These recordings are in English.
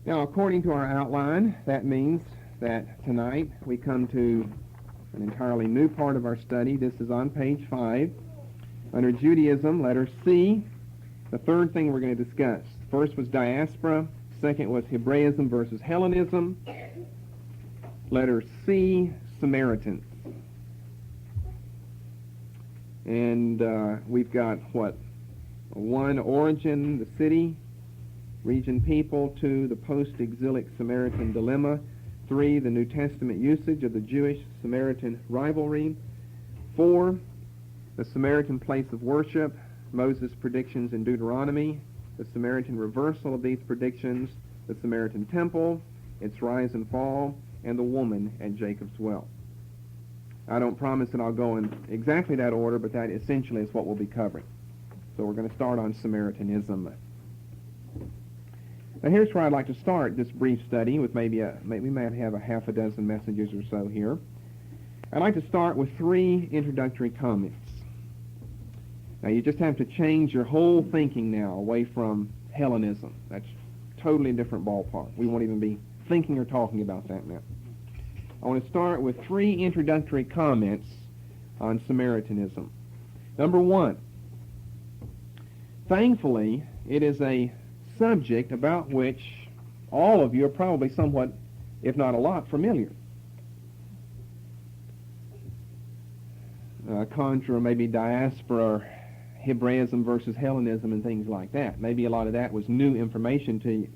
Now, according to our outline, that means that tonight we come to an entirely new part of our study. This is on page 5. Under Judaism, letter C, the third thing we're going to discuss. First was diaspora. Second was Hebraism versus Hellenism. Letter C, Samaritans. And we've got, what? 1, origin, the city, region, people. 2, the post-exilic Samaritan dilemma. 3, the New Testament usage of the Jewish-Samaritan rivalry. 4, the Samaritan place of worship, Moses' predictions in Deuteronomy, the Samaritan reversal of these predictions, the Samaritan temple, its rise and fall, and the woman at Jacob's well. I don't promise that I'll go in exactly that order, but that essentially is what we'll be covering. So we're going to start on Samaritanism. Now here's where I'd like to start this brief study with maybe we might have a half a dozen messages or so here. I'd like to start with 3 introductory comments. Now you just have to change your whole thinking now away from Hellenism. That's totally different ballpark. We won't even be thinking or talking about that now. I want to start with 3 introductory comments on Samaritanism. Number 1, thankfully, it is a subject about which all of you are probably somewhat, if not a lot, familiar. Contra, maybe diaspora, Hebraism versus Hellenism and things like that. Maybe a lot of that was new information to you.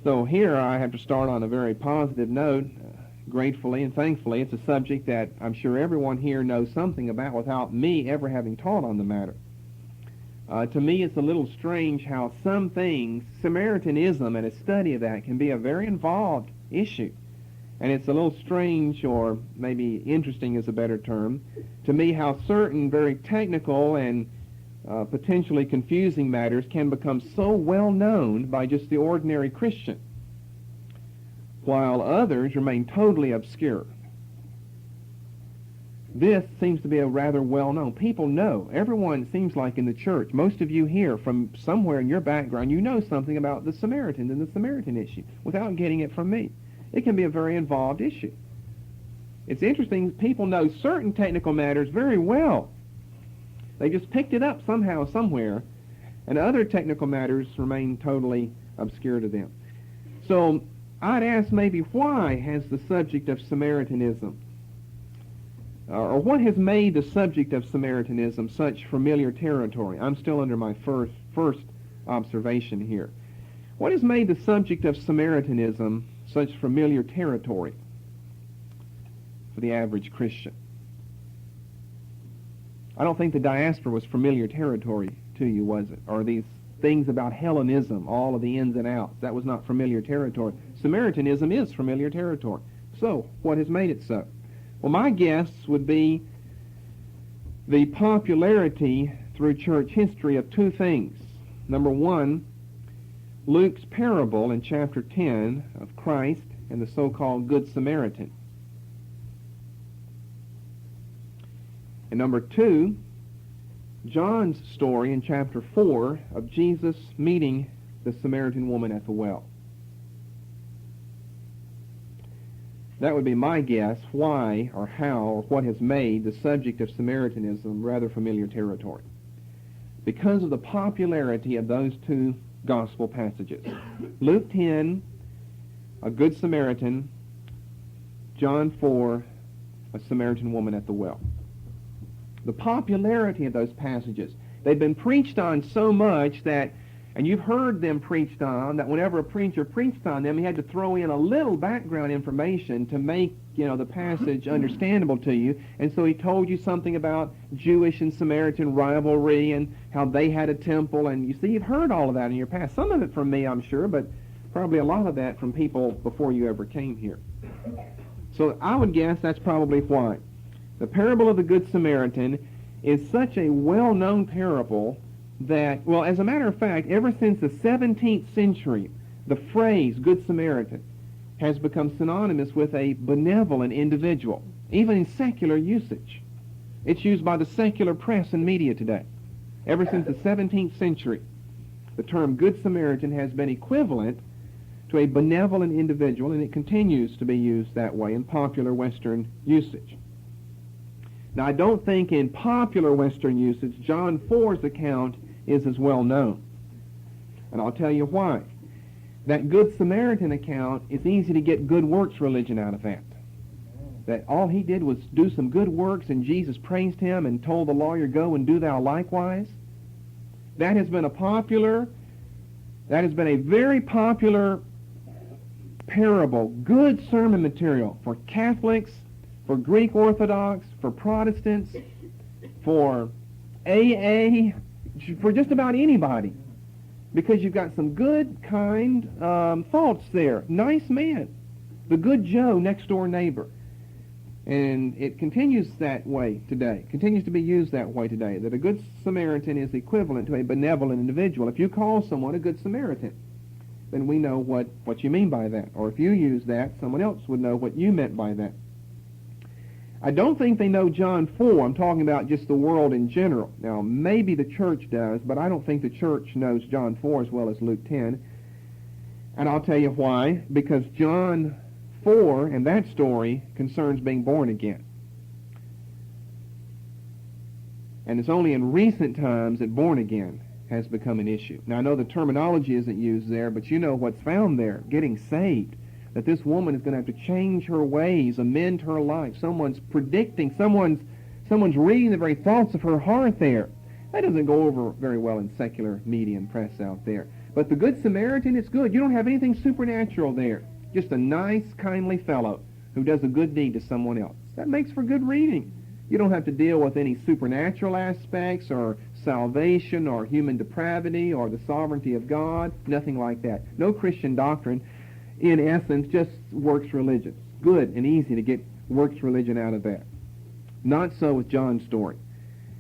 So here I have to start on a very positive note. Gratefully and thankfully, it's a subject that I'm sure everyone here knows something about without me ever having taught on the matter. To me, it's a little strange how some things, Samaritanism and a study of that, can be a very involved issue. And it's a little strange, or maybe interesting is a better term, to me how certain very technical and potentially confusing matters can become so well known by just the ordinary Christian, while others remain totally obscure. This seems to be a rather well-known. People know. Everyone seems like in the church, most of you here from somewhere in your background, you know something about the Samaritans and the Samaritan issue without getting it from me. It can be a very involved issue. It's interesting, people know certain technical matters very well. They just picked it up somehow, somewhere, and other technical matters remain totally obscure to them. So I'd ask maybe why has the subject of Samaritanism, or what has made the subject of Samaritanism such familiar territory? I'm still under my first observation here. What has made the subject of Samaritanism such familiar territory for the average Christian? I don't think the diaspora was familiar territory to you, was it? Or these things about Hellenism, all of the ins and outs, that was not familiar territory. Samaritanism is familiar territory. So, what has made it so? Well, my guess would be the popularity through church history of 2 things. Number 1, Luke's parable in chapter 10 of Christ and the so-called Good Samaritan. And number 2, John's story in chapter 4 of Jesus meeting the Samaritan woman at the well. That would be my guess why or how or what has made the subject of Samaritanism rather familiar territory. Because of the popularity of those 2 gospel passages. Luke 10, a Good Samaritan. John 4, a Samaritan woman at the well. The popularity of those passages. They've been preached on so much that, and you've heard them preached on, that whenever a preacher preached on them, he had to throw in a little background information to make, the passage understandable to you. And so he told you something about Jewish and Samaritan rivalry and how they had a temple. And you see, you've heard all of that in your past. Some of it from me, I'm sure, but probably a lot of that from people before you ever came here. So I would guess that's probably why. The parable of the Good Samaritan is such a well-known parable that, well, as a matter of fact, ever since the 17th century, the phrase Good Samaritan has become synonymous with a benevolent individual, even in secular usage. It's used by the secular press and media today. Ever since the 17th century, the term Good Samaritan has been equivalent to a benevolent individual, and it continues to be used that way in popular Western usage. Now, I don't think in popular Western usage John 4's account is as well known. And I'll tell you why. That Good Samaritan account, it's easy to get good works religion out of that. That all he did was do some good works and Jesus praised him and told the lawyer, go and do thou likewise. That has been a very popular parable, good sermon material for Catholics, for Greek Orthodox, for Protestants, for AA, for just about anybody. Because you've got some good, kind thoughts there. Nice man. The good Joe, next door neighbor. And it continues that way today, continues to be used that way today, that a good Samaritan is equivalent to a benevolent individual. If you call someone a good Samaritan, then we know what you mean by that. Or if you use that, someone else would know what you meant by that. I don't think they know John 4. I'm talking about just the world in general. Now, maybe the church does, but I don't think the church knows John 4 as well as Luke 10. And I'll tell you why. Because John 4 and that story concerns being born again. And it's only in recent times that born again has become an issue. Now, I know the terminology isn't used there, but you know what's found there, getting saved. That this woman is going to have to change her ways, amend her life. Someone's predicting, someone's reading the very thoughts of her heart there. That doesn't go over very well in secular media and press out there. But the Good Samaritan, it's good. You don't have anything supernatural there. Just a nice, kindly fellow who does a good deed to someone else. That makes for good reading. You don't have to deal with any supernatural aspects or salvation or human depravity or the sovereignty of God. Nothing like that. No Christian doctrine. In essence, just works religion. Good and easy to get works religion out of that. Not so with John's story,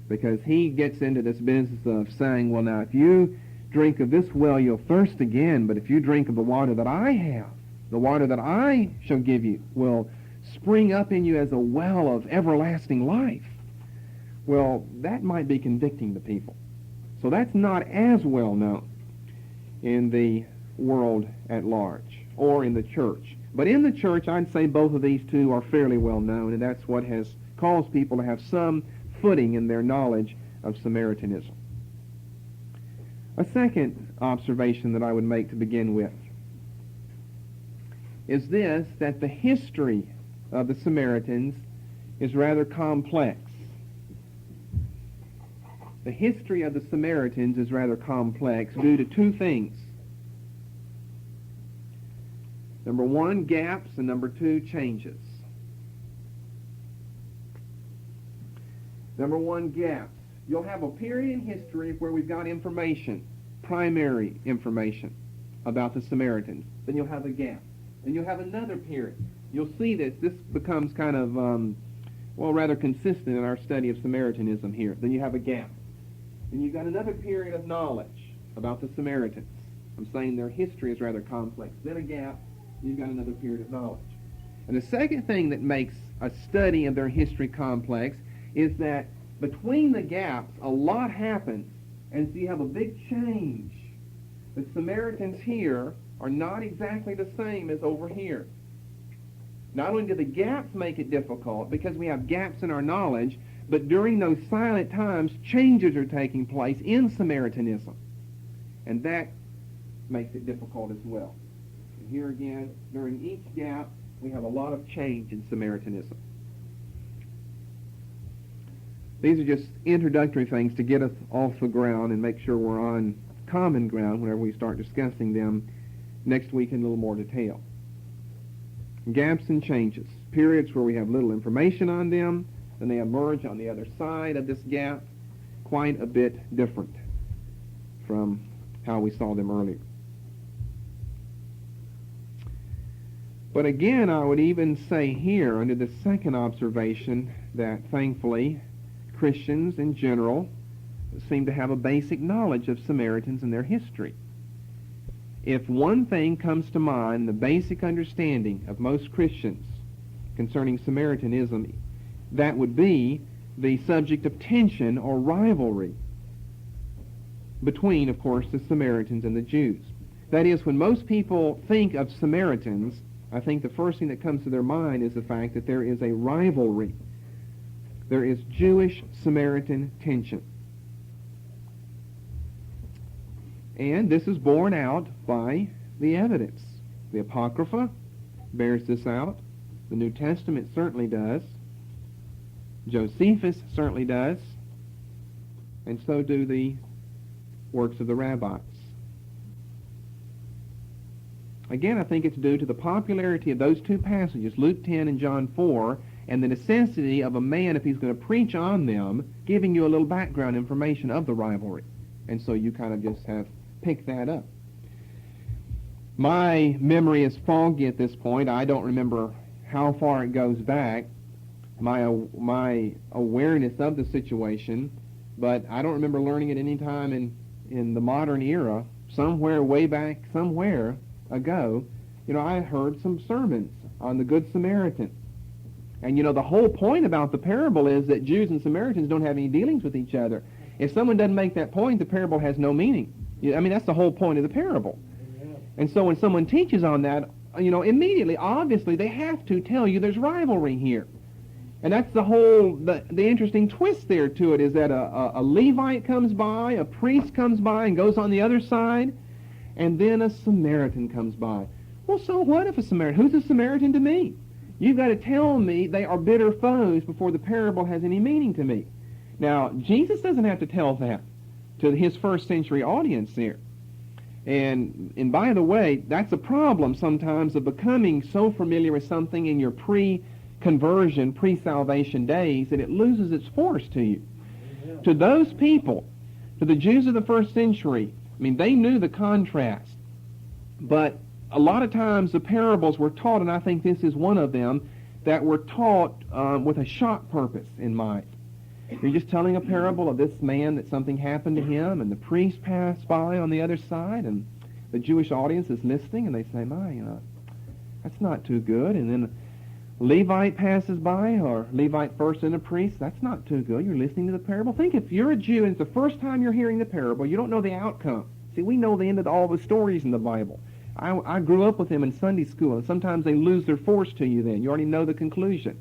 because he gets into this business of saying, well, now, if you drink of this well, you'll thirst again, but if you drink of the water that I have, the water that I shall give you will spring up in you as a well of everlasting life. Well, that might be convicting to people. So that's not as well known in the world at large, or in the church. But in the church, I'd say both of these two are fairly well known, and that's what has caused people to have some footing in their knowledge of Samaritanism. A second observation that I would make to begin with is this, that the history of the Samaritans is rather complex. The history of the Samaritans is rather complex due to two things. Number one, gaps, and number two, changes. Number one, gaps. You'll have a period in history where we've got information, primary information about the Samaritans. Then you'll have a gap. Then you'll have another period. You'll see this. This becomes kind of, rather consistent in our study of Samaritanism here. Then you have a gap. Then you've got another period of knowledge about the Samaritans. I'm saying their history is rather complex. Then a gap. You've got another period of knowledge. And the second thing that makes a study of their history complex is that between the gaps, a lot happens, and so you have a big change. The Samaritans here are not exactly the same as over here. Not only do the gaps make it difficult, because we have gaps in our knowledge, but during those silent times, changes are taking place in Samaritanism. And that makes it difficult as well. And here again, during each gap, we have a lot of change in Samaritanism. These are just introductory things to get us off the ground and make sure we're on common ground whenever we start discussing them next week in a little more detail. Gaps and changes. Periods where we have little information on them, then they emerge on the other side of this gap, quite a bit different from how we saw them earlier. But again, I would even say here, under the second observation, that thankfully Christians in general seem to have a basic knowledge of Samaritans and their history. If one thing comes to mind, the basic understanding of most Christians concerning Samaritanism, that would be the subject of tension or rivalry between, of course, the Samaritans and the Jews. That is, when most people think of Samaritans, I think the first thing that comes to their mind is the fact that there is a rivalry. There is Jewish-Samaritan tension. And this is borne out by the evidence. The Apocrypha bears this out. The New Testament certainly does. Josephus certainly does. And so do the works of the rabbis. Again, I think it's due to the popularity of those two passages, Luke 10 and John 4, and the necessity of a man, if he's going to preach on them, giving you a little background information of the rivalry. And so you kind of just have picked that up. My memory is foggy at this point. I don't remember how far it goes back, my awareness of the situation, but I don't remember learning it any time in the modern era, somewhere way back, somewhere ago. I heard some sermons on the Good Samaritan. And the whole point about the parable is that Jews and Samaritans don't have any dealings with each other. If someone doesn't make that point, the parable has no meaning. That's the whole point of the parable. And so when someone teaches on that, immediately, obviously, they have to tell you there's rivalry here. And that's the interesting twist there to it, is that a Levite comes by, a priest comes by and goes on the other side, and then a Samaritan comes by. Well, so what if a Samaritan? Who's a Samaritan to me? You've got to tell me they are bitter foes before the parable has any meaning to me. Now, Jesus doesn't have to tell that to his first century audience here. And by the way, that's a problem sometimes of becoming so familiar with something in your pre-conversion, pre-salvation days that it loses its force to you. Amen. To those people, to the Jews of the first century, they knew the contrast. But a lot of times the parables were taught, and I think this is one of them, that were taught with a shock purpose in mind. You're just telling a parable of this man that something happened to him, and the priest passed by on the other side, and the Jewish audience is listening, and they say, that's not too good. And then a Levite passes by, or Levite first and a priest, that's not too good. You're listening to the parable. Think if you're a Jew and it's the first time you're hearing the parable, you don't know the outcome. See, we know the end of all the stories in the Bible. I grew up with them in Sunday school, and sometimes they lose their force to you then. You already know the conclusion.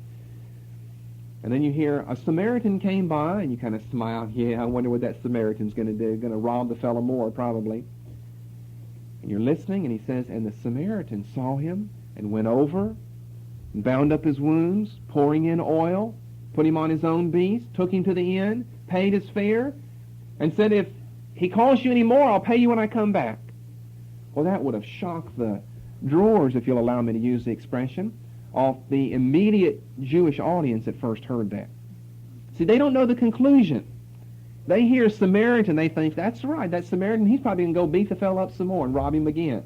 And then you hear a Samaritan came by, and you kind of smile. Yeah, I wonder what that Samaritan's going to do. Going to rob the fellow more, probably. And you're listening, and he says, and the Samaritan saw him and went over and bound up his wounds, pouring in oil, put him on his own beast, took him to the inn, paid his fare, and said, if he calls you any more, I'll pay you when I come back. Well, that would have shocked the drawers, if you'll allow me to use the expression, off the immediate Jewish audience that first heard that. See, they don't know the conclusion. They hear Samaritan, they think, that's right, that Samaritan, he's probably going to go beat the fellow up some more and rob him again.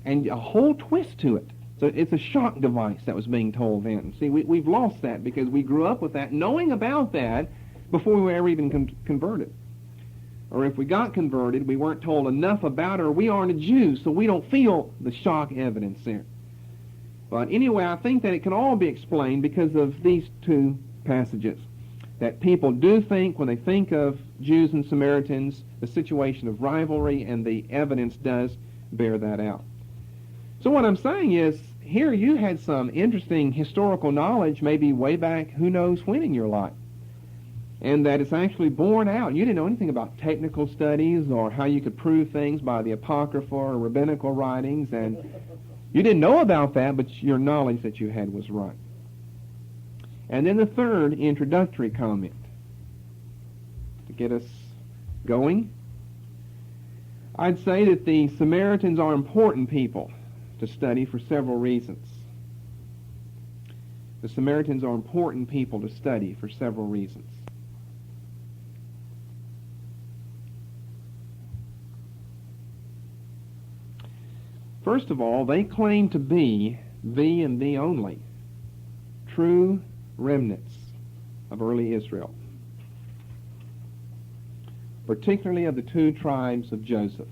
And a whole twist to it. So it's a shock device that was being told then. See, we've lost that because we grew up with that, knowing about that before we were ever even converted. Or if we got converted, we weren't told enough about it, or we aren't a Jew, so we don't feel the shock evidence there. But anyway, I think that it can all be explained because of these two passages. That people do think, when they think of Jews and Samaritans, the situation of rivalry, and the evidence does bear that out. So what I'm saying is, here you had some interesting historical knowledge, maybe way back, who knows when in your life. And that it's actually borne out. You didn't know anything about technical studies or how you could prove things by the Apocrypha or rabbinical writings, and you didn't know about that, but your knowledge that you had was right. And then the third introductory comment to get us going. I'd say that the Samaritans are important people to study for several reasons. The Samaritans are important people to study for several reasons. First of all, they claim to be the and the only true remnants of early Israel, particularly of the two tribes of Joseph,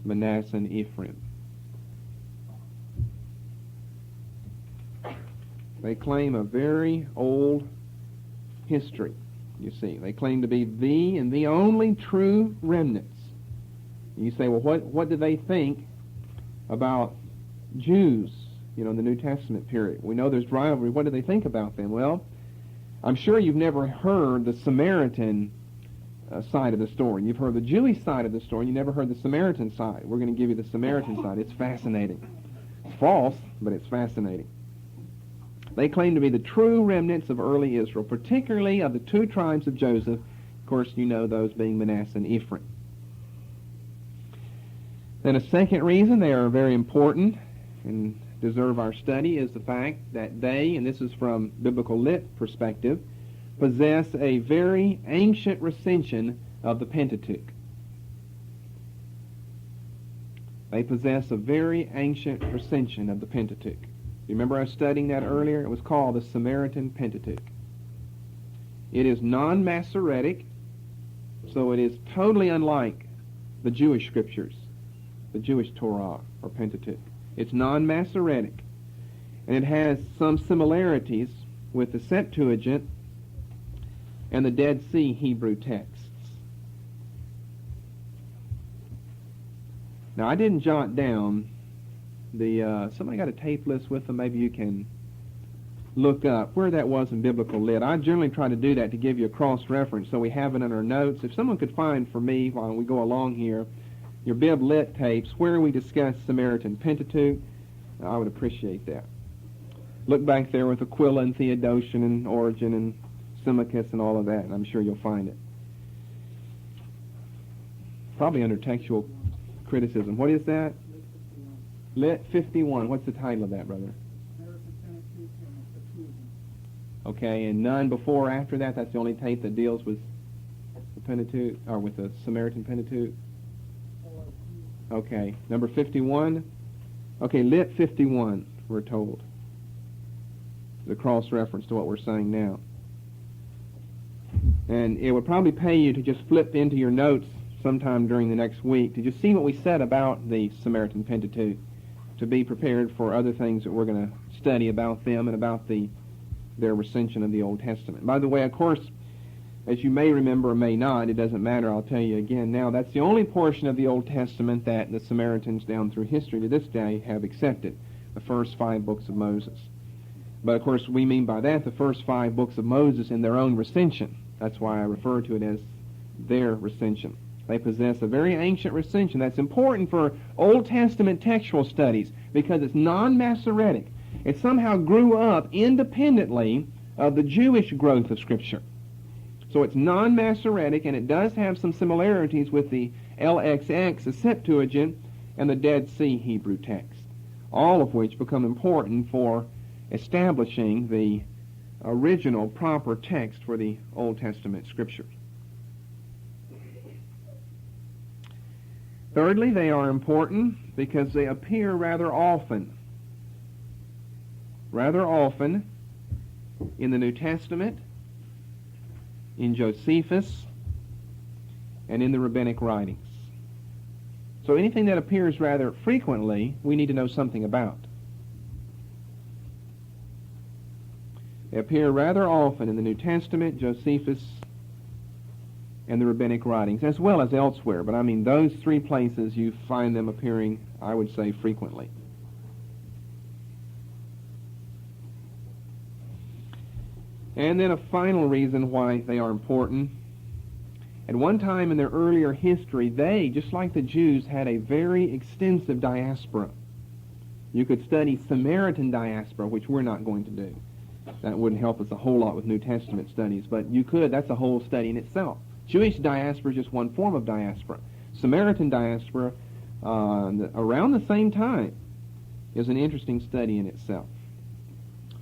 Manasseh and Ephraim. They claim a very old history, you see. They claim to be the and the only true remnants You say, well, what do they think about Jews, in the New Testament period? We know there's rivalry. What do they think about them? Well, I'm sure you've never heard the Samaritan side of the story. You've heard the Jewish side of the story, and you never heard the Samaritan side. We're going to give you the Samaritan side. It's fascinating. It's false, but it's fascinating. They claim to be the true remnants of early Israel, particularly of the two tribes of Joseph. Of course, you know those being Manasseh and Ephraim. Then a second reason they are very important and deserve our study is the fact that they, and this is from biblical lit perspective, possess a very ancient recension of the Pentateuch. They possess a very ancient recension of the Pentateuch. You remember I was studying that earlier? It was called the Samaritan Pentateuch. It is non-Masoretic, so it is totally unlike the Jewish scriptures, the Jewish Torah or Pentateuch. It's non-Masoretic, and it has some similarities with the Septuagint and the Dead Sea Hebrew texts. Now, I didn't jot down somebody got a tape list with them. Maybe you can look up where that was in biblical lit. I generally try to do that to give you a cross-reference so we have it in our notes. If someone could find for me while we go along here your bib lit tapes where we discuss Samaritan Pentateuch, I would appreciate that. Look back there with Aquila and Theodotion and Origen and Symmachus and all of that, and I'm sure you'll find it. Probably under textual criticism. What is that? Lit 51. What's the title of that, brother? Okay, and none before or after that? That's the only tape that deals with the Pentateuch, or with the Samaritan Pentateuch? Okay, number 51? Okay, Lit 51, we're told. The cross-reference to what we're saying now. And it would probably pay you to just flip into your notes sometime during the next week to just see what we said about the Samaritan Pentateuch, to be prepared for other things that we're going to study about them and about their recension of the Old Testament. By the way, of course, as you may remember or may not, it doesn't matter, I'll tell you again now, that's the only portion of the Old Testament that the Samaritans down through history to this day have accepted, the first 5 books of Moses. But of course, we mean by that the first 5 books of Moses in their own recension. That's why I refer to it as their recension. They possess a very ancient recension that's important for Old Testament textual studies because it's non-Masoretic. It somehow grew up independently of the Jewish growth of Scripture. So it's non-Masoretic, and it does have some similarities with the LXX, the Septuagint, and the Dead Sea Hebrew text, all of which become important for establishing the original proper text for the Old Testament Scriptures. Thirdly, they are important because they appear rather often in the New Testament, in Josephus, and in the rabbinic writings. So anything that appears rather frequently, we need to know something about. They appear rather often in the New Testament, Josephus, and the rabbinic writings, as well as elsewhere. But I mean, those 3 places you find them appearing, I would say, frequently. And then a final reason why they are important. At one time in their earlier history, they, just like the Jews, had a very extensive diaspora. You could study Samaritan diaspora, which we're not going to do. That wouldn't help us a whole lot with New Testament studies, but you could. That's a whole study in itself. Jewish diaspora is just one form of diaspora. Samaritan diaspora, around the same time, is an interesting study in itself.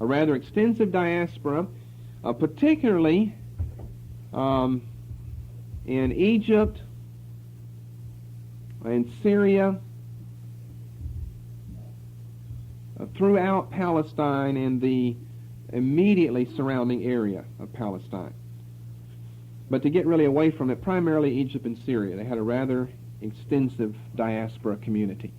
A rather extensive diaspora, particularly in Egypt, in Syria, throughout Palestine and the immediately surrounding area of Palestine. But to get really away from it, primarily Egypt and Syria. They had a rather extensive diaspora community.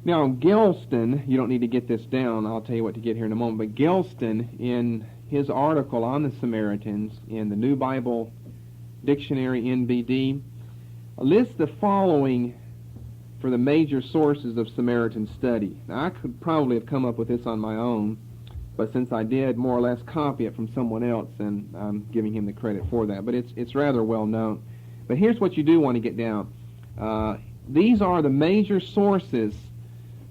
Now, Gilston, you don't need to get this down. I'll tell you what to get here in a moment. But Gilston, in his article on the Samaritans in the New Bible Dictionary, NBD, lists the following for the major sources of Samaritan study. Now, I could probably have come up with this on my own, but since I did more or less copy it from someone else, and I'm giving him the credit for that. But it's rather well known. But here's what you do want to get down. These are the major sources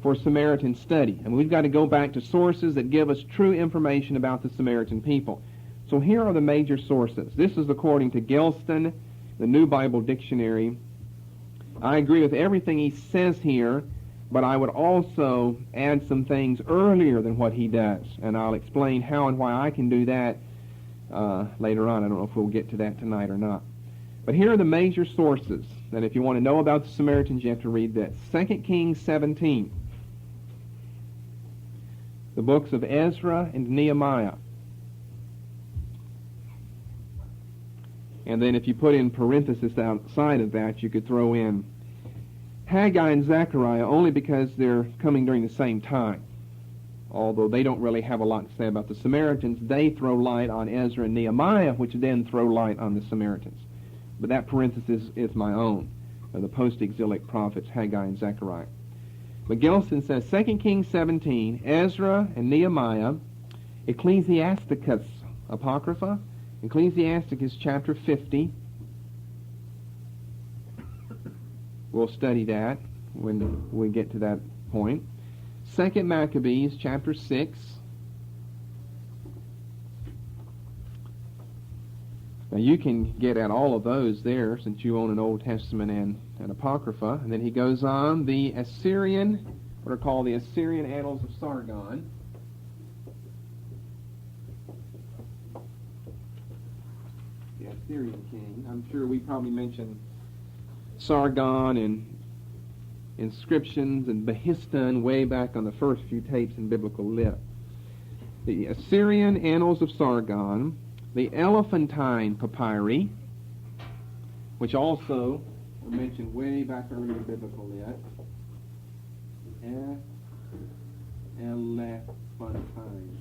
for Samaritan study. And we've got to go back to sources that give us true information about the Samaritan people. So here are the major sources. This is according to Gilston, the New Bible Dictionary. I agree with everything he says here, but I would also add some things earlier than what he does. And I'll explain how and why I can do that later on. I don't know if we'll get to that tonight or not. But here are the major sources that if you want to know about the Samaritans, you have to read this. 2 Kings 17. The books of Ezra and Nehemiah. And then if you put in parenthesis outside of that, you could throw in Haggai and Zechariah, only because they're coming during the same time. Although they don't really have a lot to say about the Samaritans, they throw light on Ezra and Nehemiah, which then throw light on the Samaritans. But that parenthesis is my own, the post-exilic prophets, Haggai and Zechariah. But Gilson says 2 Kings 17, Ezra and Nehemiah, Ecclesiasticus Apocrypha, Ecclesiasticus chapter 50. We'll study that when we get to that point. 2 Maccabees chapter 6. Now you can get at all of those there since you own an Old Testament and an Apocrypha. And then he goes on, the Assyrian, what are called the Assyrian Annals of Sargon. The Assyrian king. I'm sure we probably mentioned Sargon and inscriptions and Behistun way back on the first few tapes in Biblical Lit. The Assyrian Annals of Sargon, the Elephantine Papyri, which also were mentioned way back early in Biblical Lit. Elephantine.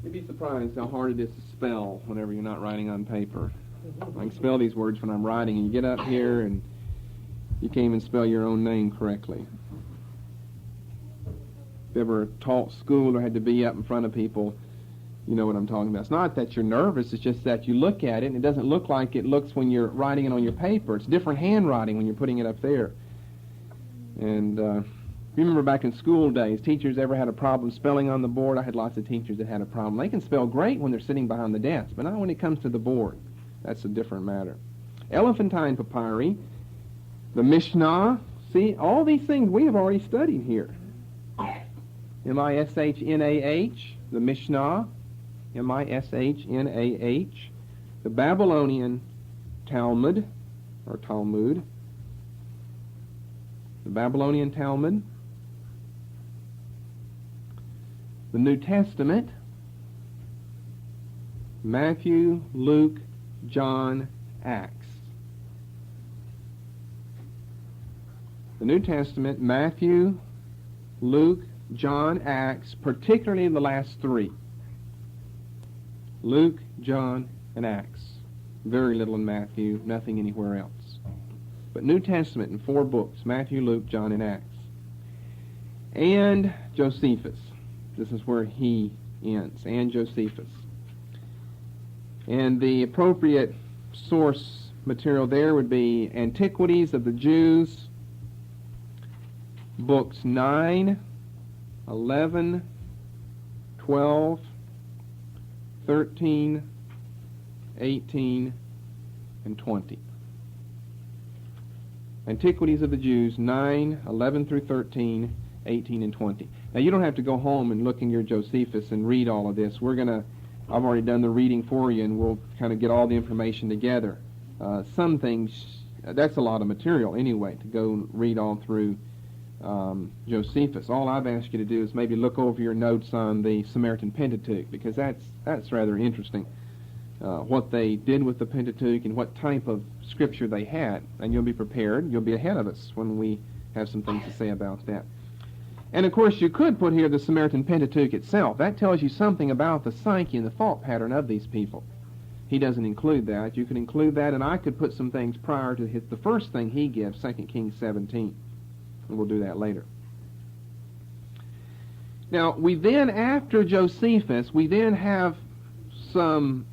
You'd be surprised how hard it is to spell whenever you're not writing on paper. I can spell these words when I'm writing, and you get up here and you can't even spell your own name correctly. If you ever taught school or had to be up in front of people, you know what I'm talking about. It's not that you're nervous, it's just that you look at it and it doesn't look like it looks when you're writing it on your paper. It's different handwriting when you're putting it up there. And remember back in school days, teachers ever had a problem spelling on the board? I had lots of teachers that had a problem. They can spell great when they're sitting behind the desk, but not when it comes to the board. That's a different matter. Elephantine Papyri, the Mishnah. See, all these things we have already studied here. Mishnah, the Mishnah, Mishnah, the Babylonian Talmud, or Talmud, the Babylonian Talmud, the New Testament, Matthew, Luke, John, Acts. The New Testament, Matthew, Luke, John, Acts, particularly the last three. Luke, John, and Acts. Very little in Matthew, nothing anywhere else. But New Testament in 4 books, Matthew, Luke, John, and Acts. And Josephus. This is where he ends, and Josephus. And the appropriate source material there would be Antiquities of the Jews, books 9, 11, 12, 13, 18, and 20. Antiquities of the Jews, 9, 11 through 13, 18, and 20. Now, you don't have to go home and look in your Josephus and read all of this. I've already done the reading for you, and we'll kind of get all the information together. Some things, that's a lot of material anyway, to go read all through Josephus. All I've asked you to do is maybe look over your notes on the Samaritan Pentateuch, because that's rather interesting. what they did with the Pentateuch and what type of scripture they had. And you'll be prepared. You'll be ahead of us when we have some things to say about that. And of course, you could put here the Samaritan Pentateuch itself. That tells you something about the psyche and the thought pattern of these people. He doesn't include that. You could include that, and I could put some things prior to the first thing he gives, 2 Kings 17. And we'll do that later. Now, we then, after Josephus, we then have some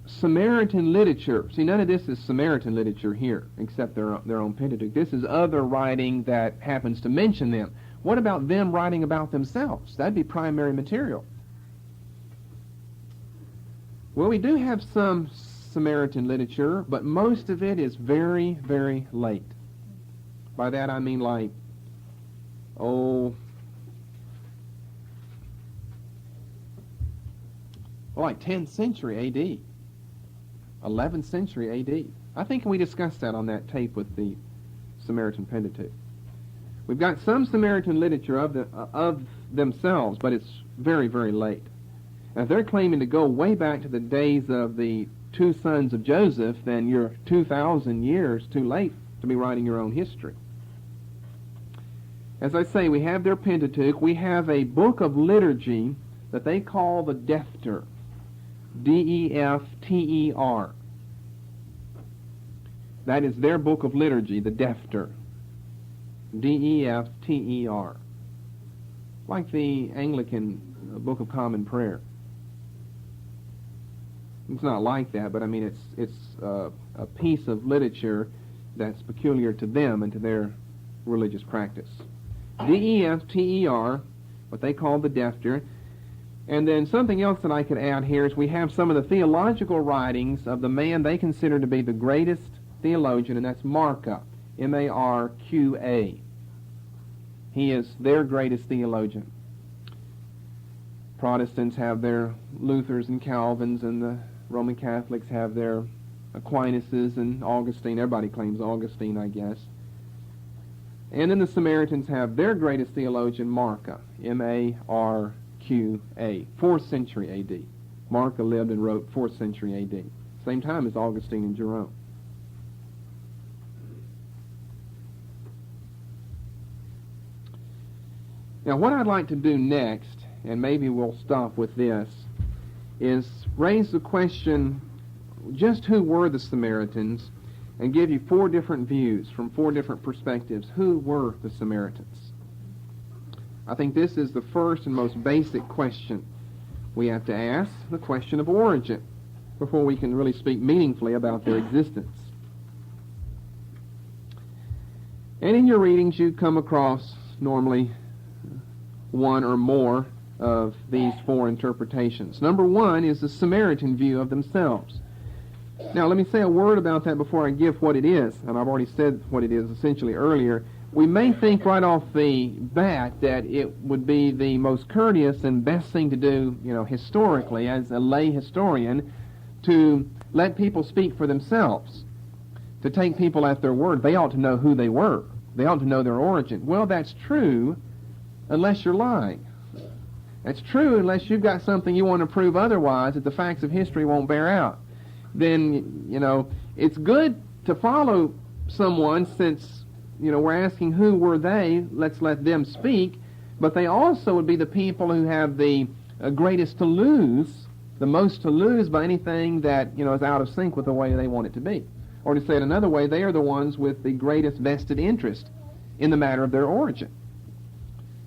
Samaritan literature. See, none of this is Samaritan literature here, except their own Pentateuch. This is other writing that happens to mention them. What about them writing about themselves? That'd be primary material. Well, we do have some Samaritan literature, but most of it is very, very late. By that I mean like 10th century A.D., 11th century A.D. I think we discussed that on that tape with the Samaritan Pentateuch. We've got some Samaritan literature of themselves, but it's very, very late. Now, if they're claiming to go way back to the days of the two sons of Joseph, then you're 2,000 years too late to be writing your own history. As I say, we have their Pentateuch. We have a book of liturgy that they call the Defter. D-E-F-T-E-R. That is their book of liturgy, the Defter. D-E-F-T-E-R. Like the Anglican Book of Common Prayer. It's not like that, but I mean it's a piece of literature that's peculiar to them and to their religious practice. D-E-F-T-E-R, what they call the Defter. And then something else that I could add here is we have some of the theological writings of the man they consider to be the greatest theologian, and that's Marqa, M-A-R-Q-A. He is their greatest theologian. Protestants have their Luthers and Calvins, and the Roman Catholics have their Aquinas and Augustine. Everybody claims Augustine, I guess. And then the Samaritans have their greatest theologian, Marqa, M-A-R-Q-A, 4th century A.D. Marqa lived and wrote 4th century A.D., same time as Augustine and Jerome. Now, what I'd like to do next, and maybe we'll stop with this, is raise the question, just who were the Samaritans, and give you 4 different views from 4 different perspectives. Who were the Samaritans? I think this is the first and most basic question we have to ask, the question of origin, before we can really speak meaningfully about their existence. And in your readings you come across normally one or more of these 4 interpretations. Number 1 is the Samaritan view of themselves. Now, let me say a word about that before I give what it is, and I've already said what it is essentially earlier. We may think right off the bat that it would be the most courteous and best thing to do, historically, as a lay historian, to let people speak for themselves, to take people at their word. They ought to know who they were. They ought to know their origin. Well, that's true unless you're lying. That's true unless you've got something you want to prove otherwise that the facts of history won't bear out. Then, it's good to follow someone since, we're asking who were they, let's let them speak, but they also would be the people who have the greatest to lose, the most to lose by anything that, is out of sync with the way they want it to be. Or to say it another way, they are the ones with the greatest vested interest in the matter of their origin.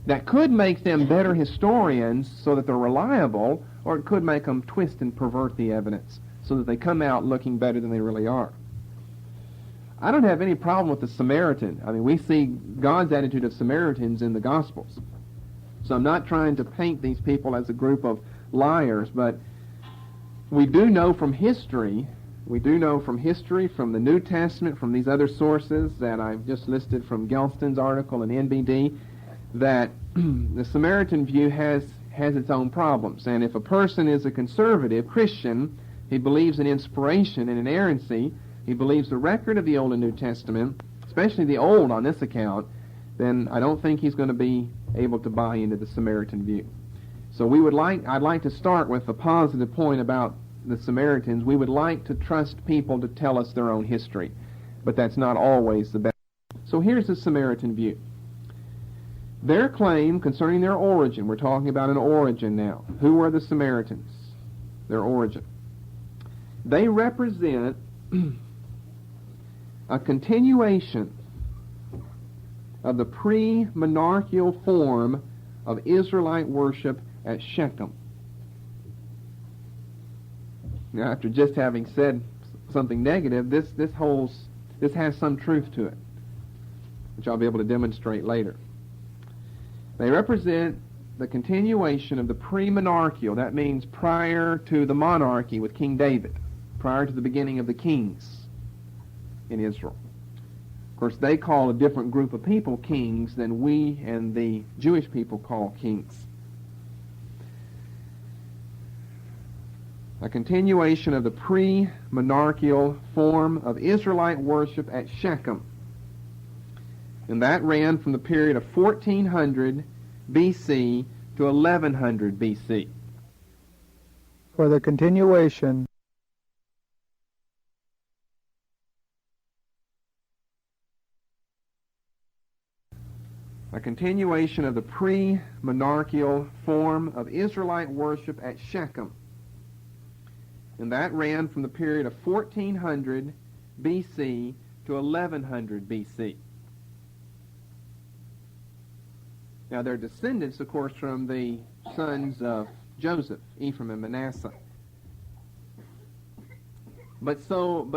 That could make them better historians so that they're reliable, or it could make them twist and pervert the evidence so that they come out looking better than they really are. I don't have any problem with the Samaritan. I mean, we see God's attitude of Samaritans in the Gospels. So I'm not trying to paint these people as a group of liars, but we do know from history, from the New Testament, from these other sources that I've just listed from Gelston's article in NBD, that the Samaritan view has its own problems. And if a person is a conservative Christian, he believes in inspiration and inerrancy, he believes the record of the Old and New Testament, especially the Old on this account, then I don't think he's going to be able to buy into the Samaritan view. So I'd like to start with a positive point about the Samaritans, we would like to trust people to tell us their own history, but that's not always the best. So here's the Samaritan view. Their claim concerning their origin, we're talking about an origin now. Who were the Samaritans? Their origin. They represent a continuation of the pre-monarchical form of Israelite worship at Shechem. Now, after just having said something negative, this has some truth to it, which I'll be able to demonstrate later. They represent the continuation of the pre-monarchical, that means prior to the monarchy with King David, prior to the beginning of the kings in Israel. Of course, they call a different group of people kings than we and the Jewish people call kings. A continuation of the pre-monarchical form of Israelite worship at Shechem. And that ran from the period of 1400 BC to 1100 BC. For the continuation of the pre-monarchical form of Israelite worship at Shechem. And that ran from the period of 1400 BC to 1100 BC. Now, they're descendants, of course, from the sons of Joseph, Ephraim and Manasseh. But so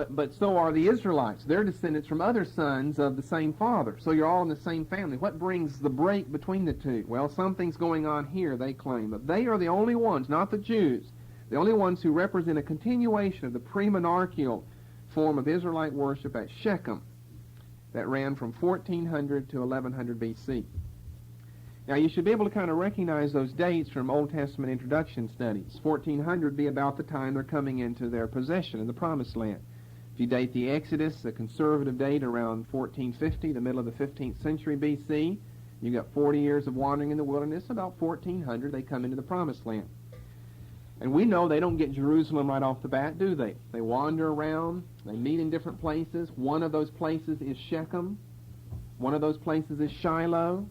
are the Israelites. They're descendants from other sons of the same father. So you're all in the same family. What brings the break between the two? Well, something's going on here, they claim. But they are the only ones, not the Jews, the only ones who represent a continuation of the pre-monarchical form of Israelite worship at Shechem that ran from 1400 to 1100 BC. Now, you should be able to kind of recognize those dates from Old Testament introduction studies. 1400 would be about the time they're coming into their possession in the Promised Land. If you date the Exodus, the conservative date, around 1450, the middle of the 15th century BC, you got 40 years of wandering in the wilderness. About 1400, they come into the Promised Land. And we know they don't get Jerusalem right off the bat, do they? They wander around. They meet in different places. One of those places is Shechem. One of those places is Shiloh.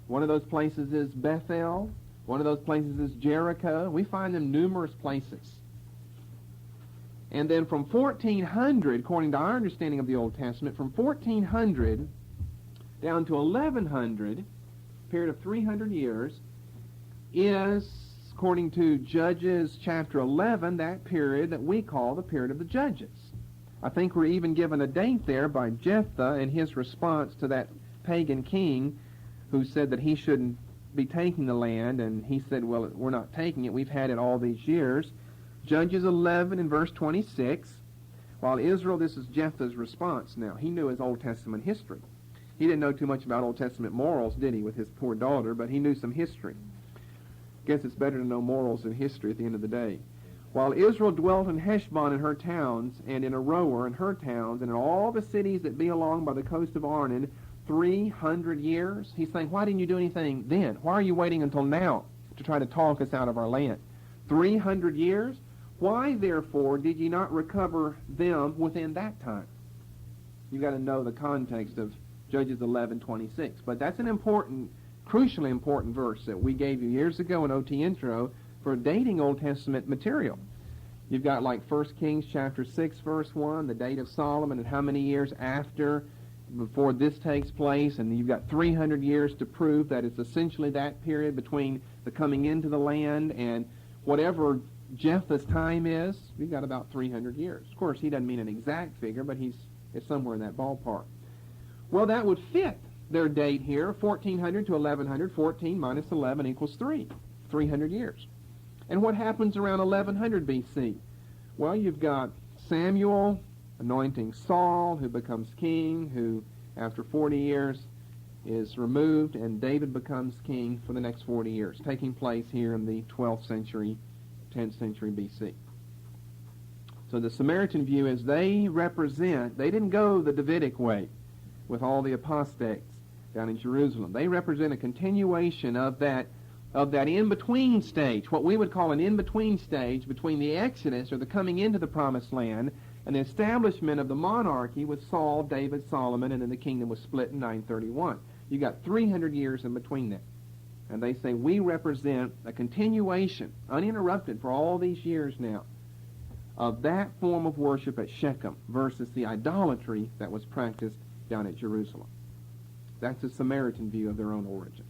One of those places is Bethel. One of those places is Jericho. We find them numerous places. And then from 1400, according to our understanding of the Old Testament, from 1400 down to 1100, a period of 300 years, is, according to Judges chapter 11, that period that we call the period of the Judges. I think we're even given a date there by Jephthah in his response to that pagan king who said that he shouldn't be taking the land, and he said, well, we're not taking it. We've had it all these years. Judges 11 and verse 26, while Israel, this is Jephthah's response now. He knew his Old Testament history. He didn't know too much about Old Testament morals, did he, with his poor daughter, but he knew some history. Guess it's better to know morals than history at the end of the day. While Israel dwelt in Heshbon and her towns, and in Aroer and her towns, and in all the cities that be along by the coast of Arnon, 300 years. He's saying, why didn't you do anything then? Why are you waiting until now to try to talk us out of our land? 300 years? Why, therefore, did you not recover them within that time? You've got to know the context of Judges 11:26. But that's an important, crucially important verse that we gave you years ago in OT Intro for dating Old Testament material. You've got like 1 Kings chapter 6, verse 1, the date of Solomon and how many years before this takes place, and you've got 300 years to prove that it's essentially that period between the coming into the land and whatever Jephthah's time is. We've got about 300 years. Of course, he doesn't mean an exact figure, but it's somewhere in that ballpark. Well, that would fit their date here, 1400 to 1100. 14 minus 11 equals 300 years. And what happens around 1100 BC? Well, you've got Samuel anointing Saul, who becomes king, who after 40 years is removed, and David becomes king for the next 40 years, taking place here in the 12th century, 10th century BC. So the Samaritan view is they didn't go the Davidic way with all the apostates down in Jerusalem. They represent a continuation of that of that in-between stage, what we would call an in-between stage between the Exodus, or the coming into the Promised Land, and the establishment of the monarchy with Saul, David, Solomon, and then the kingdom was split in 931. You got 300 years in between that. And they say we represent a continuation, uninterrupted for all these years now, of that form of worship at Shechem versus the idolatry that was practiced down at Jerusalem. That's a Samaritan view of their own origin.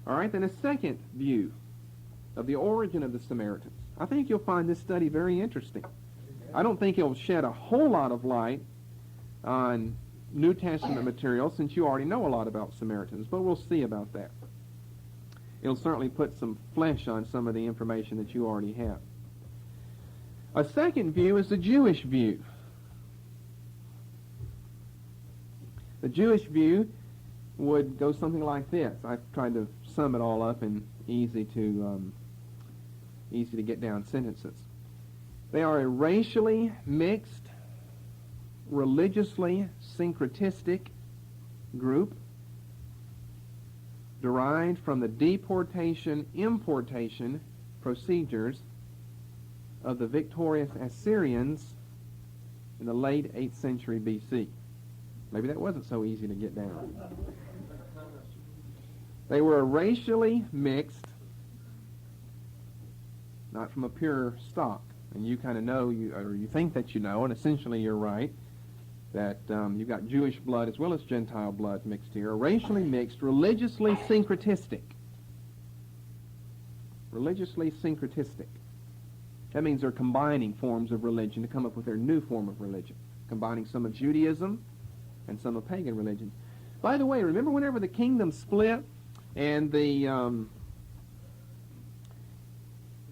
All right, then a second view of the origin of the Samaritans. I think you'll find this study very interesting. I don't think it'll shed a whole lot of light on New Testament material, since you already know a lot about Samaritans, but we'll see about that. It'll certainly put some flesh on some of the information that you already have. A second view is the Jewish view. The Jewish view would go something like this. I've tried to sum it all up in easy to get down sentences. They are a racially mixed, religiously syncretistic group derived from the deportation-importation procedures of the victorious Assyrians in the late 8th century B.C. Maybe that wasn't so easy to get down. They were racially mixed, not from a pure stock. And you kind of know, or you think that you know, and essentially you're right, that you've got Jewish blood as well as Gentile blood mixed here. Racially mixed, religiously syncretistic. Religiously syncretistic. That means they're combining forms of religion to come up with their new form of religion, combining some of Judaism and some of pagan religions. By the way, remember whenever the kingdom split and the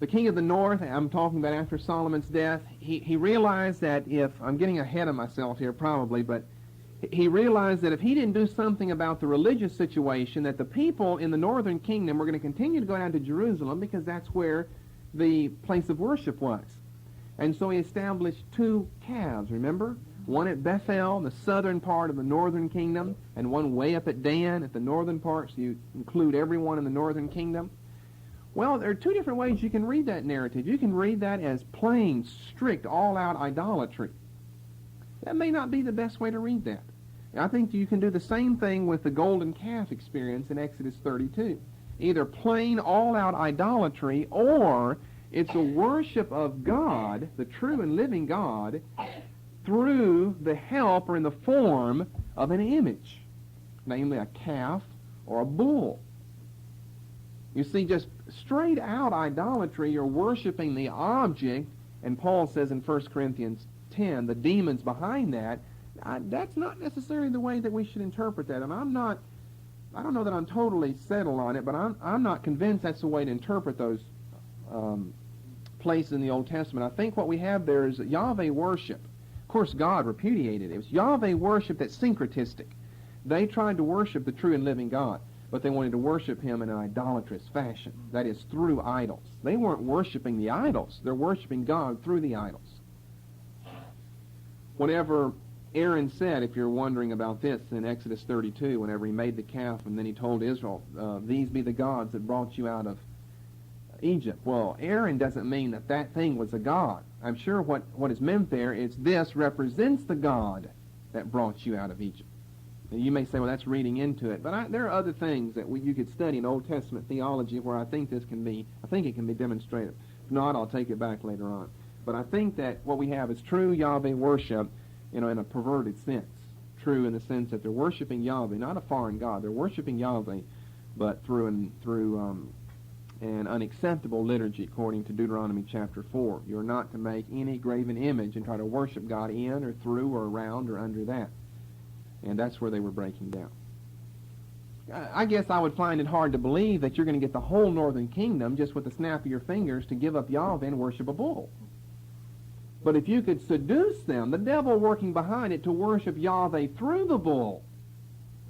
king of the north, I'm talking about after Solomon's death, he realized that if, I'm getting ahead of myself here probably, but he realized that if he didn't do something about the religious situation, that the people in the northern kingdom were going to continue to go down to Jerusalem because that's where the place of worship was. And so he established two calves, remember? One at Bethel, the southern part of the northern kingdom, and one way up at Dan at the northern part, so you include everyone in the northern kingdom. Well, there are two different ways you can read that narrative. You can read that as plain, strict, all-out idolatry. That may not be the best way to read that. I think you can do the same thing with the golden calf experience in Exodus 32. Either plain, all-out idolatry, or it's a worship of God, the true and living God, through the help or in the form of an image, namely a calf or a bull. You see, just straight out idolatry, you're worshiping the object, and Paul says in 1 Corinthians 10, the demons behind that, that's not necessarily the way that we should interpret that. And I don't know that I'm totally settled on it, but I'm not convinced that's the way to interpret those places in the Old Testament. I think what we have there is Yahweh worship. Of course, God repudiated it. It was Yahweh worship that's syncretistic. They tried to worship the true and living God, but they wanted to worship him in an idolatrous fashion. That is, through idols. They weren't worshiping the idols. They're worshiping God through the idols. Whenever Aaron said, if you're wondering about this, in Exodus 32, whenever he made the calf and then he told Israel, these be the gods that brought you out of Egypt. Well, Aaron doesn't mean that that thing was a god. I'm sure what is meant there is this represents the God that brought you out of Egypt. And you may say, well, that's reading into it. But there are other things that you could study in Old Testament theology where I think it can be demonstrated. If not, I'll take it back later on. But I think that what we have is true Yahweh worship, in a perverted sense. True in the sense that they're worshiping Yahweh, not a foreign god. They're worshiping Yahweh, but through an unacceptable liturgy, according to Deuteronomy chapter 4. You're not to make any graven image and try to worship God in or through or around or under that. And that's where they were breaking down. I guess I would find it hard to believe that you're going to get the whole northern kingdom just with the snap of your fingers to give up Yahweh and worship a bull. But if you could seduce them, the devil working behind it, to worship Yahweh through the bull,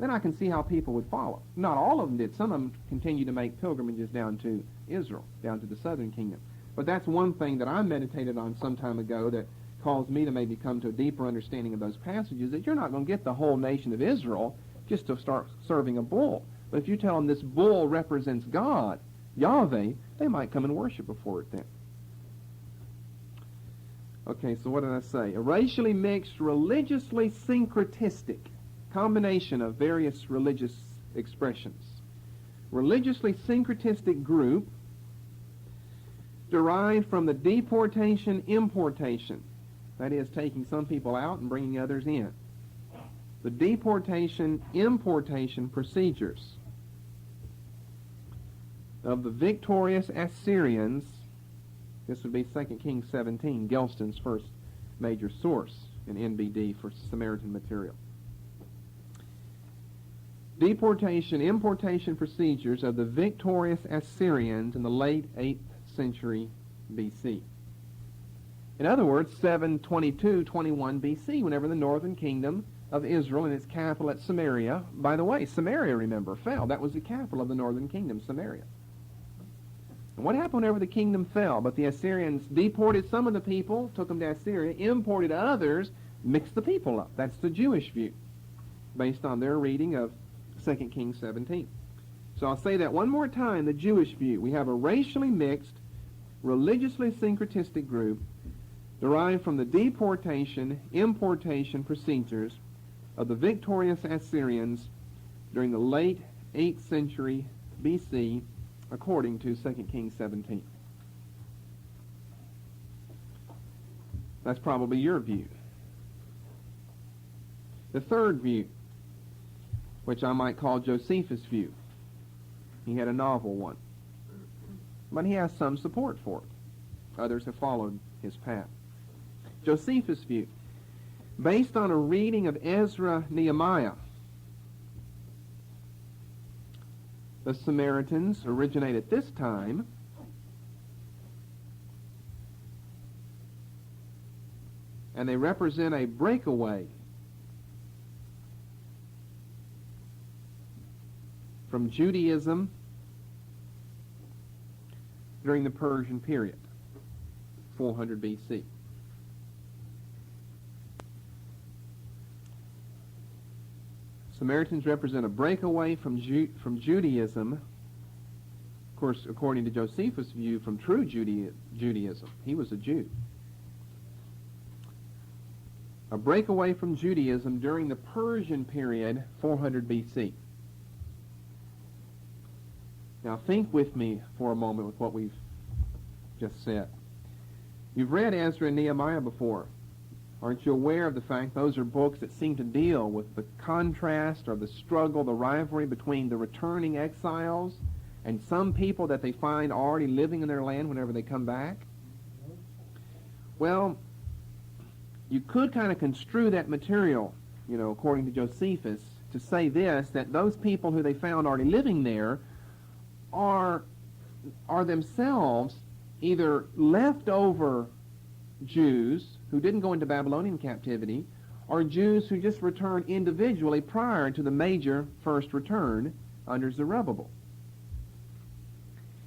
then I can see how people would follow. Not all of them did. Some of them continued to make pilgrimages down to Israel, down to the southern kingdom. But that's one thing that I meditated on some time ago that caused me to maybe come to a deeper understanding of those passages, that you're not going to get the whole nation of Israel just to start serving a bull. But if you tell them this bull represents God, Yahweh, they might come and worship before it then. Okay, so what did I say? A racially mixed, religiously syncretistic combination of various religious expressions. Religiously syncretistic group derived from the deportation-importation. That is, taking some people out and bringing others in. The deportation-importation procedures of the victorious Assyrians. This would be 2 Kings 17, Gelston's first major source in NBD for Samaritan material. Deportation-importation procedures of the victorious Assyrians in the late 8th century BC. In other words, 722-21 BC, whenever the northern kingdom of Israel and its capital at Samaria, by the way, Samaria, remember, fell. That was the capital of the northern kingdom, Samaria. And what happened whenever the kingdom fell? But the Assyrians deported some of the people, took them to Assyria, imported others, mixed the people up. That's the Jewish view, based on their reading of 2 Kings 17. So I'll say that one more time, the Jewish view. We have a racially mixed, religiously syncretistic group derived from the deportation-importation procedures of the victorious Assyrians during the late 8th century BC, according to 2 Kings 17. That's probably your view. The third view, which I might call Josephus' view. He had a novel one. But he has some support for it. Others have followed his path. Josephus' view, based on a reading of Ezra Nehemiah. The Samaritans originate at this time and they represent a breakaway from Judaism during the Persian period, 400 BC. Samaritans represent a breakaway from Judaism, of course, according to Josephus' view, from true Judaism. He was a Jew. A breakaway from Judaism during the Persian period, 400 BC. Now think with me for a moment with what we've just said. You've read Ezra and Nehemiah before. Aren't you aware of the fact those are books that seem to deal with the contrast or the struggle, the rivalry between the returning exiles and some people that they find already living in their land whenever they come back? Well, you could kind of construe that material, according to Josephus, to say this, that those people who they found already living there are themselves either leftover Jews who didn't go into Babylonian captivity, or Jews who just returned individually prior to the major first return under Zerubbabel.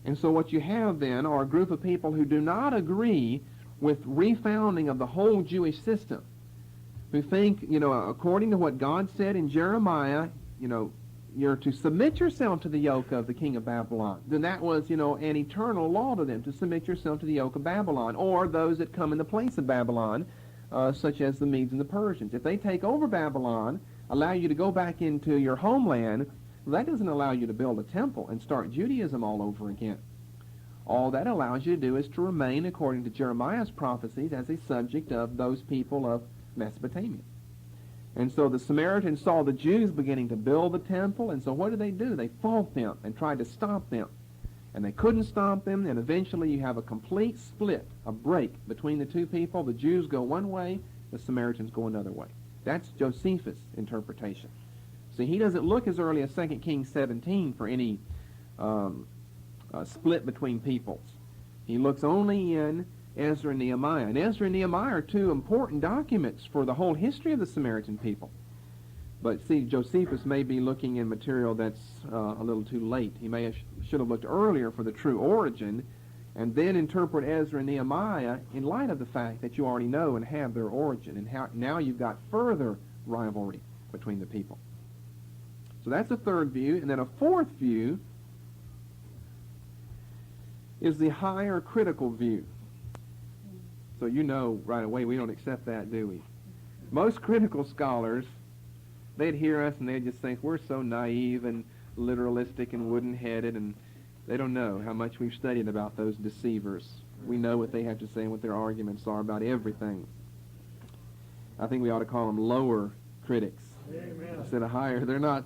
And so what you have then are a group of people who do not agree with refounding of the whole Jewish system, who think, according to what God said in Jeremiah, you're to submit yourself to the yoke of the king of Babylon. Then that was, an eternal law to them, to submit yourself to the yoke of Babylon, or those that come in the place of Babylon, such as the Medes and the Persians. If they take over Babylon, allow you to go back into your homeland, well, that doesn't allow you to build a temple and start Judaism all over again. All that allows you to do is to remain, according to Jeremiah's prophecies, as a subject of those people of Mesopotamia. And so the Samaritans saw the Jews beginning to build the temple, and so what did? They fought them and tried to stop them. And they couldn't stop them, and eventually you have a complete split, a break between the two people. The Jews go one way, the Samaritans go another way. That's Josephus' interpretation. See, he doesn't look as early as 2 Kings 17 for any split between peoples. He looks only in Ezra and Nehemiah. And Ezra and Nehemiah are two important documents for the whole history of the Samaritan people. But see, Josephus may be looking in material that's a little too late. He should have looked earlier for the true origin, and then interpret Ezra and Nehemiah in light of the fact that you already know and have their origin, and how now you've got further rivalry between the people. So that's a third view. And then a fourth view is the higher critical view. So you know right away we don't accept that, do we? Most critical scholars, they'd hear us and they'd just think we're so naive and literalistic and wooden-headed, and they don't know how much we've studied about those deceivers. We know what they have to say and what their arguments are about everything. I think we ought to call them lower critics. Amen. Instead of higher. They're not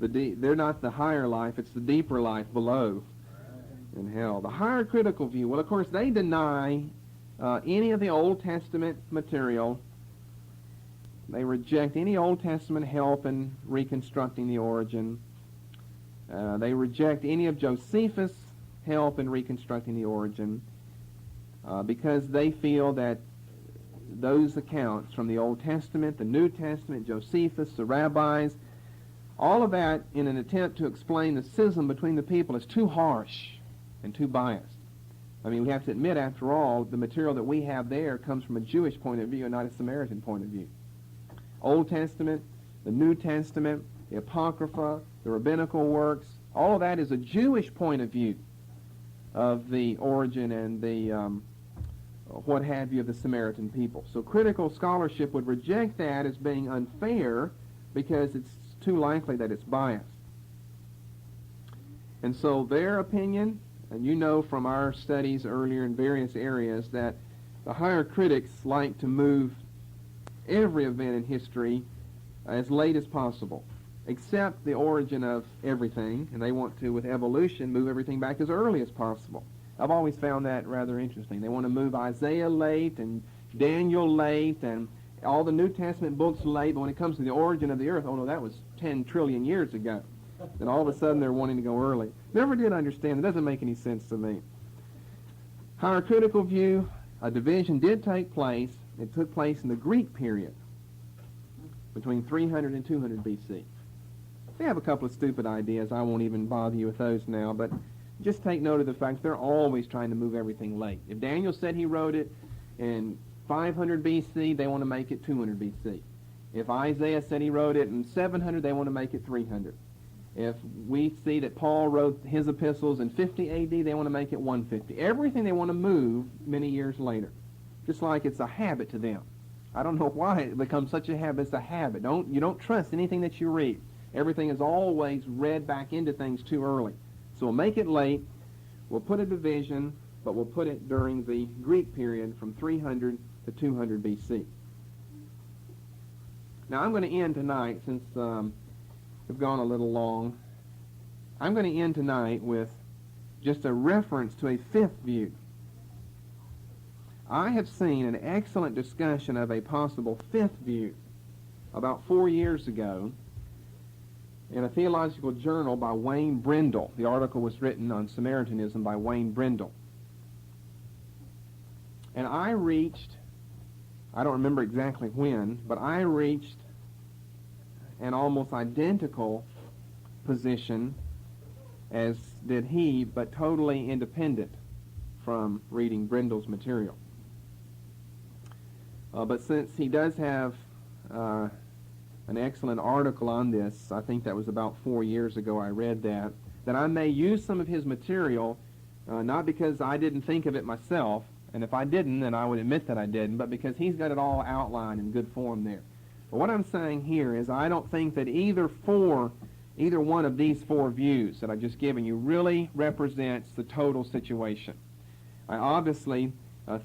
the higher life, it's the deeper life below in hell. The higher critical view, well, of course, they deny any of the Old Testament material. They reject any Old Testament help in reconstructing the origin. They reject any of Josephus' help in reconstructing the origin because they feel that those accounts from the Old Testament, the New Testament, Josephus, the rabbis, all of that in an attempt to explain the schism between the people is too harsh and too biased. I mean, we have to admit, after all, the material that we have there comes from a Jewish point of view and not a Samaritan point of view. Old Testament, the New Testament, the Apocrypha, the rabbinical works, all of that is a Jewish point of view of the origin and the what have you of the Samaritan people. So critical scholarship would reject that as being unfair because it's too likely that it's biased. And so their opinion, and you know from our studies earlier in various areas that the higher critics like to move every event in history as late as possible, except the origin of everything, and they want to, with evolution, move everything back as early as possible. I've always found that rather interesting. They want to move Isaiah late and Daniel late and all the New Testament books late, but when it comes to the origin of the earth, oh no, that was 10 trillion years ago. Then all of a sudden they're wanting to go early. Never did understand. It doesn't make any sense to me. Higher critical view, a division did take place. It took place in the Greek period between 300 and 200 B.C. They have a couple of stupid ideas. I won't even bother you with those now, but just take note of the fact they're always trying to move everything late. If Daniel said he wrote it in 500 B.C., they want to make it 200 B.C. If Isaiah said he wrote it in 700, they want to make it 300. If we see that Paul wrote his epistles in 50 A.D., they want to make it 150. Everything they want to move many years later, just like it's a habit to them. I don't know why it becomes such a habit. It's a habit. You don't trust anything that you read. Everything is always read back into things too early. So we'll make it late, we'll put a division, but we'll put it during the Greek period from 300 to 200 B.C. Now I'm going to end tonight, since we've gone a little long, I'm going to end tonight with just a reference to a fifth view. I have seen an excellent discussion of a possible fifth view about 4 years ago in a theological journal by Wayne Brindle. The article was written on Samaritanism by Wayne Brindle. And I don't remember exactly when, but I reached an almost identical position as did he, but totally independent from reading Brindle's material. But since he does have an excellent article on this, I think that was about 4 years ago I read that I may use some of his material, not because I didn't think of it myself, and if I didn't, then I would admit that I didn't, but because he's got it all outlined in good form there. But what I'm saying here is I don't think that either one of these four views that I've just given you really represents the total situation. I obviously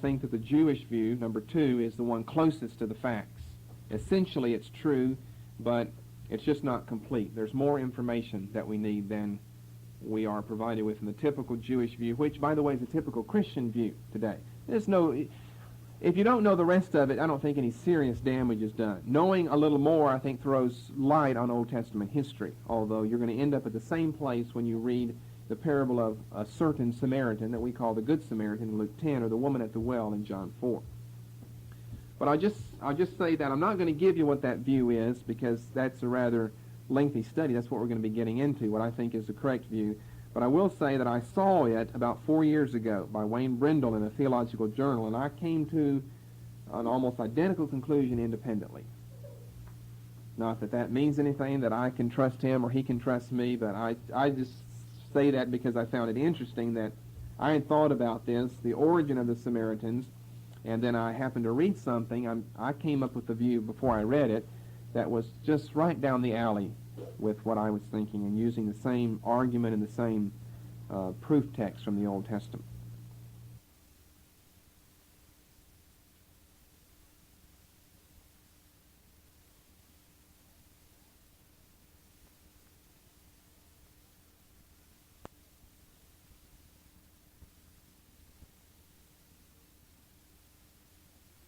think that the Jewish view, number 2, is the one closest to the facts. Essentially it's true, but it's just not complete. There's more information that we need than we are provided with in the typical Jewish view, which, by the way, is a typical Christian view today. If you don't know the rest of it, I don't think any serious damage is done. Knowing a little more, I think, throws light on Old Testament history, although you're going to end up at the same place when you read the parable of a certain Samaritan that we call the Good Samaritan in Luke 10, or the woman at the well in John 4. But I'll just say that I'm not going to give you what that view is, because that's a rather lengthy study. That's what we're going to be getting into, what I think is the correct view. But I will say that I saw it about 4 years ago by Wayne Brindle in a theological journal, and I came to an almost identical conclusion independently. Not that that means anything, that I can trust him or he can trust me, but I just say that because I found it interesting that I had thought about this, the origin of the Samaritans, and then I happened to read something. I came up with the view before I read it that was just right down the alley with what I was thinking, and using the same argument and the same proof text from the Old Testament.